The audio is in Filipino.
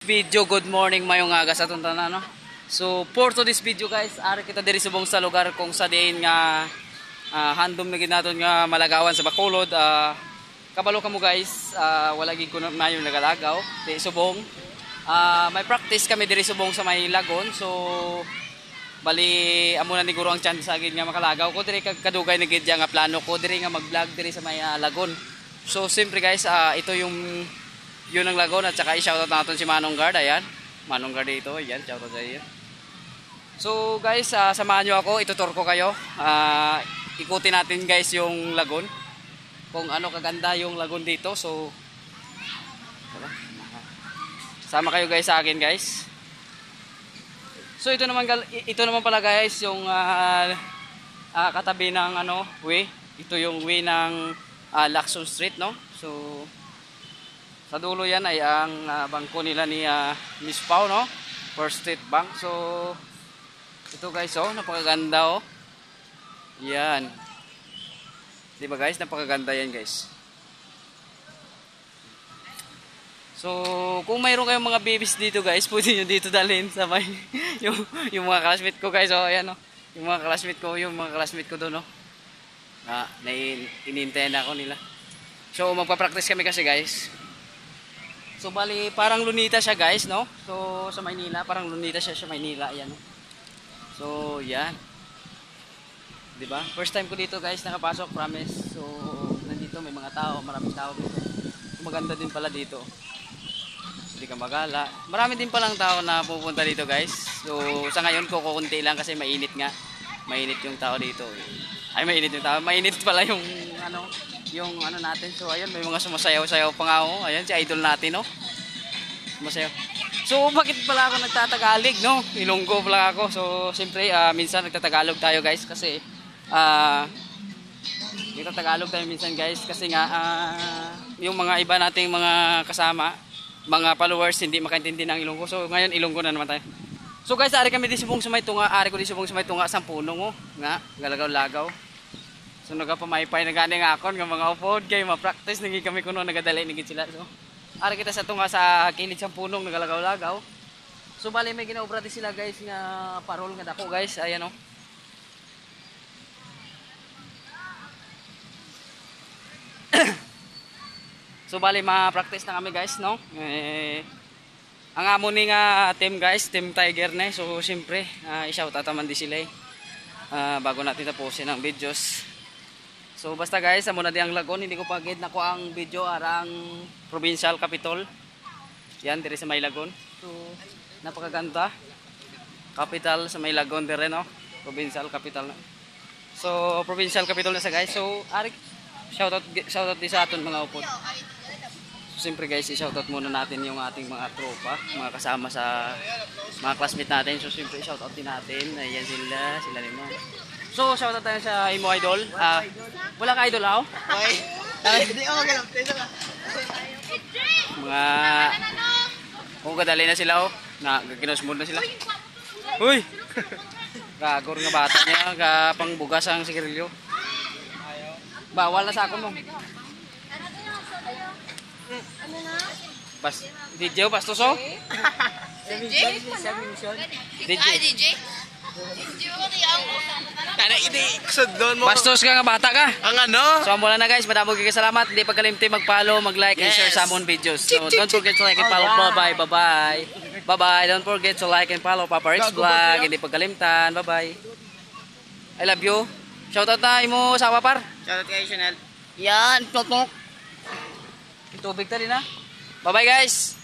Video, good morning, mayong aga sa tuntanan, no? So, for today's video guys, ari kita diri subong sa lugar kung sa diin nga handom na ginaton nga malagawan sa Bacolod. Kabalo kamo guys, wala gid ko na mayo nagalagaw, di subong. May practice kami diri subong sa may lagon. So, bali amo na ni guro ang chance sa gid nga makalagaw ko diri kadugay na gid nga plano ko diri nga mag-vlog diri sa may lagon. So, siyempre guys, ito yung yun ang lagon at saka i-shoutout natin si Manong Guard. Ayan, Manong Guard dito. Ayan, shoutout sa iyo. So guys, samahan nyo ako, itutur ko kayo. Ikutin natin guys yung lagon, kung ano kaganda yung lagon dito. So sama kayo guys sa akin guys. So ito naman pala guys yung katabi ng way. Ito yung way ng Lacson Street, no? So sa dulo yan ay ang bangko nila ni Miss Pau, no? First State Bank. So ito guys, napakaganda, yan, diba guys, napakaganda yan guys. So kung mayroon kayong mga babies dito guys, pwede nyo dito dalhin sa may yung mga classmate ko guys. Ayan, yung mga classmate ko doon, inintayan ako nila. So magpa-practice kami kasi guys. So bali parang lunita siya guys, no? So sa Maynila, parang lunita siya sa Maynila, ayan. So yan. 'Di ba? First time ko dito guys nakapasok, promise. So nandito may mga tao, maraming tao dito. Maganda din pala dito. Hindi ka magala. Marami din palang tao na pupunta dito guys. So sa ngayon ko kukunti lang kasi mainit nga. Mainit yung tao dito. Ay mainit yung tao. Mainit pala yung yung natin. So ayun, may mga sumasayaw-sayaw pa nga ako. Ayan si idol natin, no? Sumasayaw. So bakit pala ako nagtatagalig, no? Ilonggo pala ako. So siyempre minsan nagtatagalog tayo guys kasi nagtatagalog tayo minsan guys kasi nga yung mga iba nating mga kasama, mga followers hindi makaintindi ng Ilonggo. So ngayon Ilonggo na naman tayo. So guys, ari kami di subong sa may tunga, sa punong nga galagaw-lagaw. So nagapamaypay na gani nga akon nga mga upod kay ma-practice nagi kami kuno nagadali nigi sila. So ari kita sa tunga sa kilid sa punong nagalagaw-lagaw. So bali may ginaobra di sila guys nga parol nga dako guys. Ayan, So bali ma-practice na kami guys, no? Ang amo ni nga team guys, Team Tiger na. So siyempre i-shoutout naman di sila bago natin tapusin ang videos. So basta guys, amo na di ang lagon, hindi ko pagid nako ang video arang provincial capital. Yan dire sa may lagon. So napakaganda. Capital sa may lagon dire, no? Provincial capital na. So provincial capital na sa guys. So ari shoutout di sa aton mga upod. So siyempre guys, i-shoutout muna natin yung ating mga tropa, mga kasama sa mga classmate natin. So siyempre shoutout din natin. Ayan sila naman. So shoutout tayo sa imo idol. Wala ka idol ako? Mga kadali na sila, ginosmod na sila. Uy! Gagor nga bata niya, kapang bugas ang sigarilyo. Bawal na sa ako mo. DJ Bastos, DJ. Bastos ka nga bata ka. So mula na guys, madamo kayo salamat. Hindi pagkalimti mag-follow, mag-like and share sa among videos. So don't forget to like and follow. Bye-bye. Don't forget to like and follow Papa Rick's Vlog. Hindi pagkalimtan. Bye-bye. I love you. Shoutout na imo sa par. Shoutout kay Chanel. Yan, totok. Tubig ta rin, Bye-bye guys.